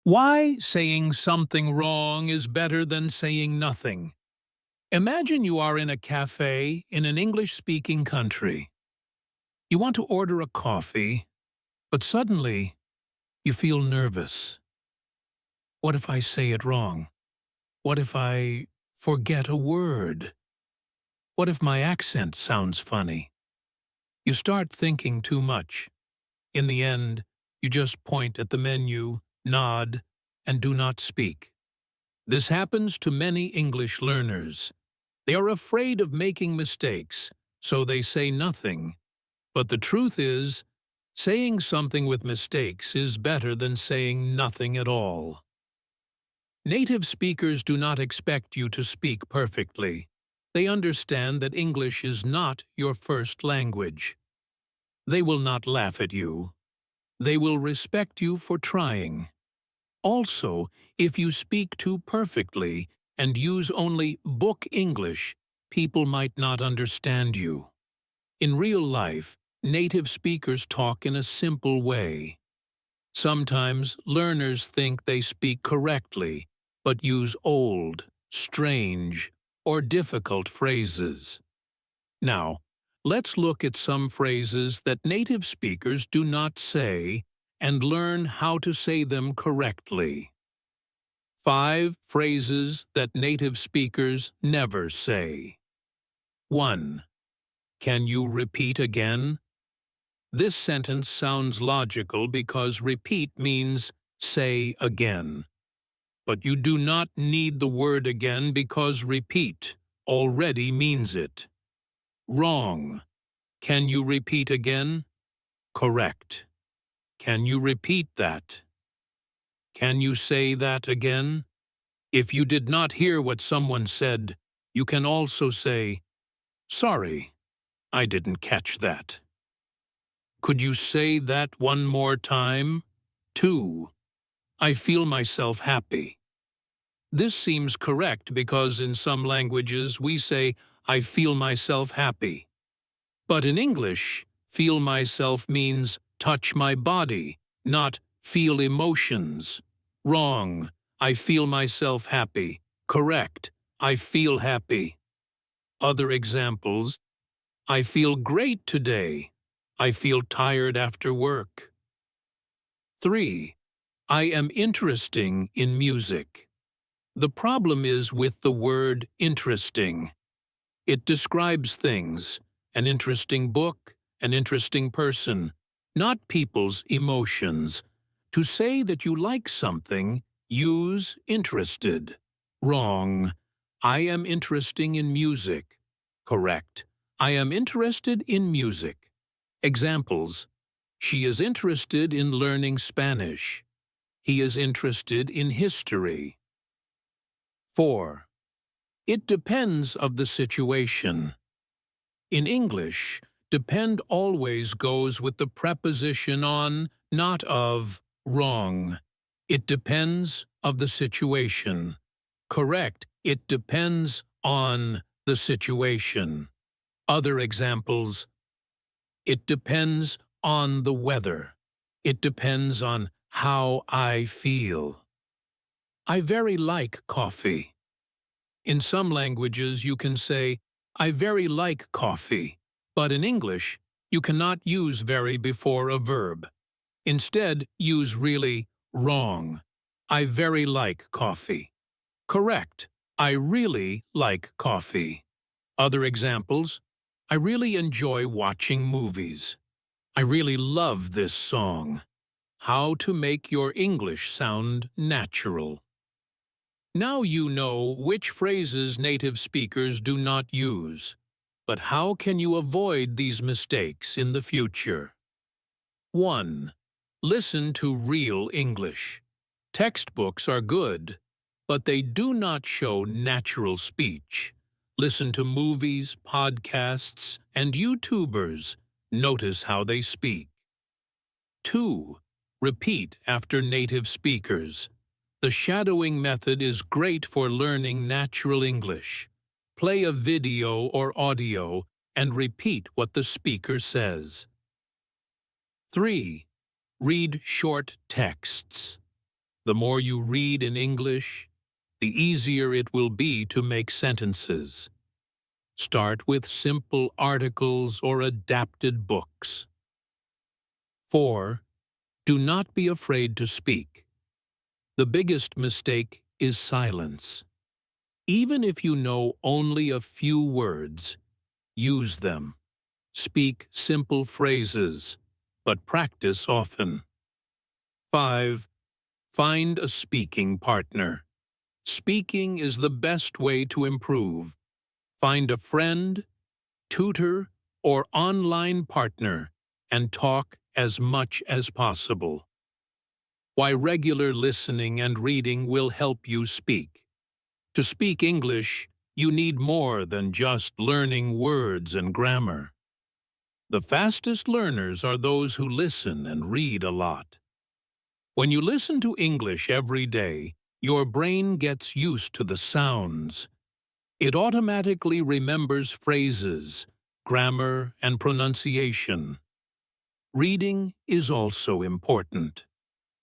Why saying something wrong is better than saying nothing. Imagine you are in a cafe in an English-speaking country. You want to order a coffee, but suddenly you feel nervous. What if I say it wrong? What if I forget a word? What if my accent sounds funny? You start thinking too much. In the end, you just point at the menu, nod, and do not speak. This happens to many English learners. They are afraid of making mistakes, so they say nothing. But the truth is, saying something with mistakes is better than saying nothing at all. Native speakers do not expect you to speak perfectly. They understand that English is not your first language. They will not laugh at you. They will respect you for trying. Also, if you speak too perfectly and use only book English, people might not understand you. In real life, native speakers talk in a simple way. Sometimes learners think they speak correctly, but use old, strange, or difficult phrases. Now, let's look at some phrases that native speakers do not say and learn how to say them correctly. 5 phrases that native speakers never say. 1. Can you repeat again? This sentence sounds logical because repeat means say again. But you do not need the word again because repeat already means it. Wrong. Can you repeat again? Correct. Can you repeat that? Can you say that again? If you did not hear what someone said, you can also say, "Sorry, I didn't catch that." Could you say that one more time? 2. I feel myself happy. This seems correct because in some languages we say, I feel myself happy. But in English, feel myself means touch my body, not feel emotions. Wrong. I feel myself happy. Correct. I feel happy. Other examples. I feel great today. I feel tired after work. 3. I am interesting in music. The problem is with the word interesting. It describes things, an interesting book, an interesting person, not people's emotions. To say that you like something, use interested. Wrong. I am interesting in music. Correct. I am interested in music. Examples. She is interested in learning Spanish. He is interested in history. 4. It depends of the situation. In English, depend always goes with the preposition on, not of, wrong. It depends of the situation. Correct. It depends on the situation. Other examples. It depends on the weather. It depends on how I feel. I very like coffee. In some languages you can say, I very like coffee, but in English you cannot use very before a verb. Instead, use really, wrong. I very like coffee. Correct. I really like coffee. Other examples. I really enjoy watching movies. I really love this song. How to make your English sound natural. Now you know which phrases native speakers do not use. But how can you avoid these mistakes in the future? 1. Listen to real English. Textbooks are good, but they do not show natural speech. Listen to movies, podcasts, and YouTubers. Notice how they speak. 2. Repeat after native speakers. The shadowing method is great for learning natural English. Play a video or audio and repeat what the speaker says. 3. Read short texts. The more you read in English, the easier it will be to make sentences. Start with simple articles or adapted books. 4. Do not be afraid to speak. The biggest mistake is silence. Even if you know only a few words, use them. Speak simple phrases, but practice often. 5. Find a speaking partner. Speaking is the best way to improve. Find a friend, tutor, or online partner and talk as much as possible. Why regular listening and reading will help you speak. To speak English, you need more than just learning words and grammar. The fastest learners are those who listen and read a lot. When you listen to English every day, your brain gets used to the sounds. It automatically remembers phrases, grammar, and pronunciation. Reading is also important.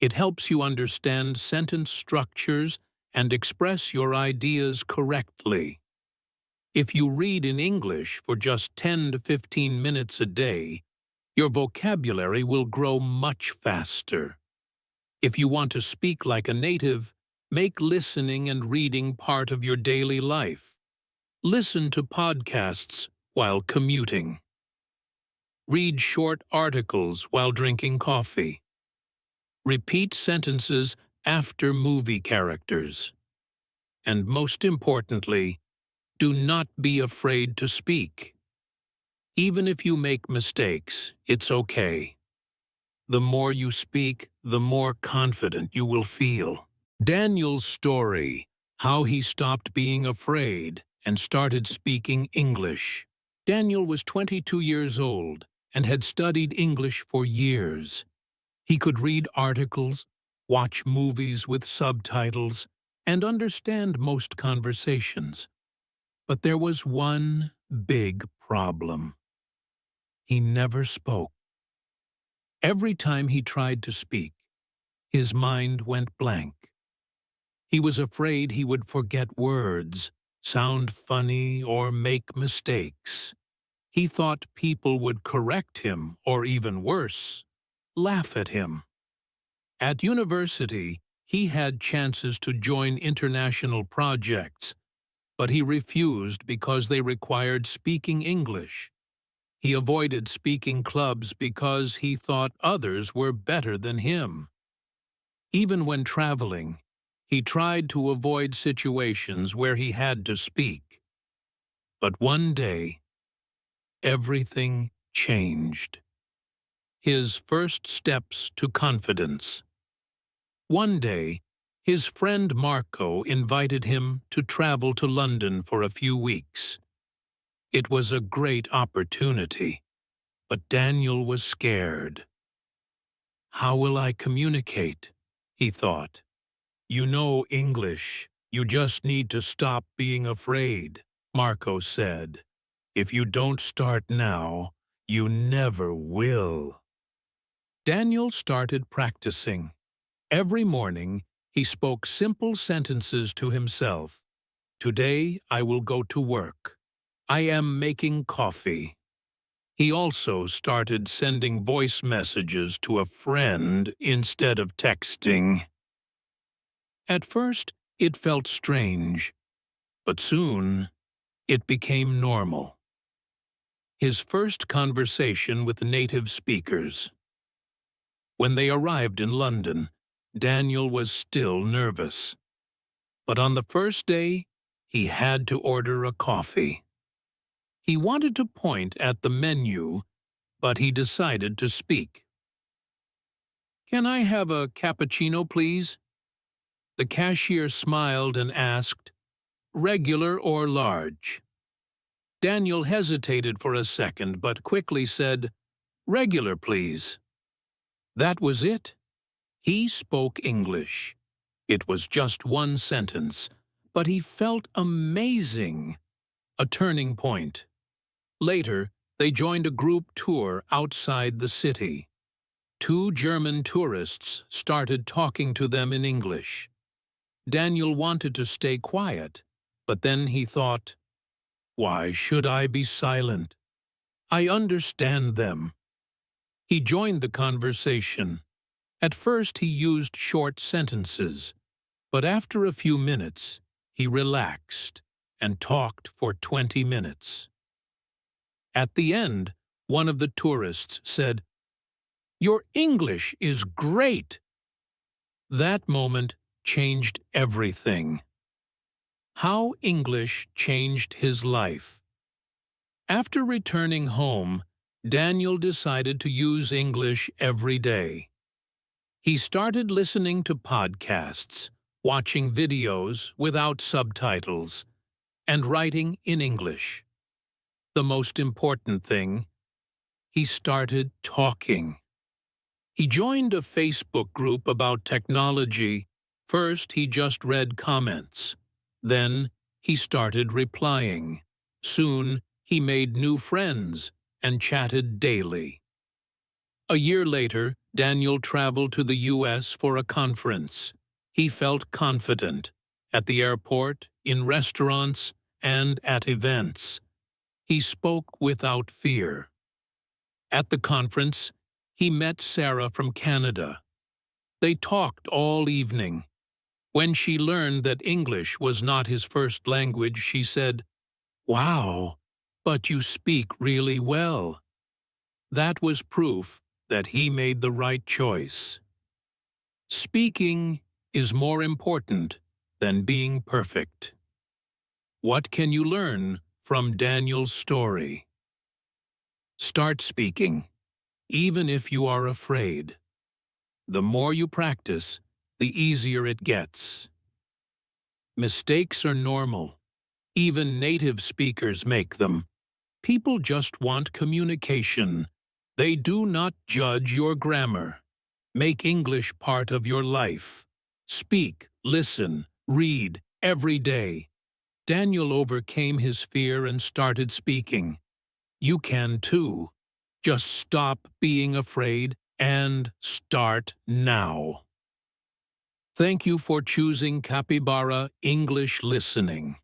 It helps you understand sentence structures and express your ideas correctly. If you read in English for just 10 to 15 minutes a day, your vocabulary will grow much faster. If you want to speak like a native, make listening and reading part of your daily life. Listen to podcasts while commuting. Read short articles while drinking coffee. Repeat sentences after movie characters. And most importantly, do not be afraid to speak. Even if you make mistakes, it's okay. The more you speak, the more confident you will feel. Daniel's story, how he stopped being afraid and started speaking English. Daniel was 22 years old and had studied English for years. He could read articles, watch movies with subtitles, and understand most conversations. But there was one big problem. He never spoke. Every time he tried to speak, his mind went blank. He was afraid he would forget words, sound funny, or make mistakes. He thought people would correct him, or even worse, laugh at him. At university, he had chances to join international projects, but he refused because they required speaking English. He avoided speaking clubs because he thought others were better than him. Even when traveling, he tried to avoid situations where he had to speak. But one day, everything changed. His first steps to confidence. One day, his friend Marco invited him to travel to London for a few weeks. It was a great opportunity, but Daniel was scared. How will I communicate? He thought. You know English. You just need to stop being afraid, Marco said. If you don't start now, you never will. Daniel started practicing. Every morning, he spoke simple sentences to himself. Today, I will go to work. I am making coffee. He also started sending voice messages to a friend instead of texting. At first, it felt strange, but soon, it became normal. His first conversation with native speakers. When they arrived in London, Daniel was still nervous. But on the first day, he had to order a coffee. He wanted to point at the menu, but he decided to speak. Can I have a cappuccino, please? The cashier smiled and asked, regular or large? Daniel hesitated for a second, but quickly said, regular, please. That was it. He spoke English. It was just one sentence, but he felt amazing. A turning point. Later, they joined a group tour outside the city. Two German tourists started talking to them in English. Daniel wanted to stay quiet, but then he thought, "Why should I be silent? I understand them." He joined the conversation. At first he used short sentences, but after a few minutes he relaxed and talked for 20 minutes. At the end, one of the tourists said, "Your English is great." That moment changed everything. How English changed his life. After returning home, Daniel decided to use English every day. He started listening to podcasts, watching videos without subtitles, and writing in English. The most important thing, he started talking. He joined a Facebook group about technology. First, he just read comments. Then, he started replying. Soon, he made new friends and chatted daily. A year later, Daniel traveled to the U.S. for a conference. He felt confident at the airport, in restaurants, and at events. He spoke without fear. At the conference, he met Sarah from Canada. They talked all evening. When she learned that English was not his first language, she said, "Wow, but you speak really well." That was proof that he made the right choice. Speaking is more important than being perfect. What can you learn from Daniel's story? Start speaking, even if you are afraid. The more you practice, the easier it gets. Mistakes are normal. Even native speakers make them. People just want communication. They do not judge your grammar. Make English part of your life. Speak, listen, read every day. Daniel overcame his fear and started speaking. You can too. Just stop being afraid and start now. Thank you for choosing Capybara English Listening.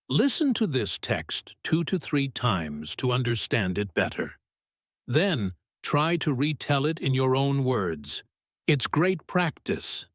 Listen to this text 2 to 3 times to understand it better. Then, try to retell it in your own words. It's great practice.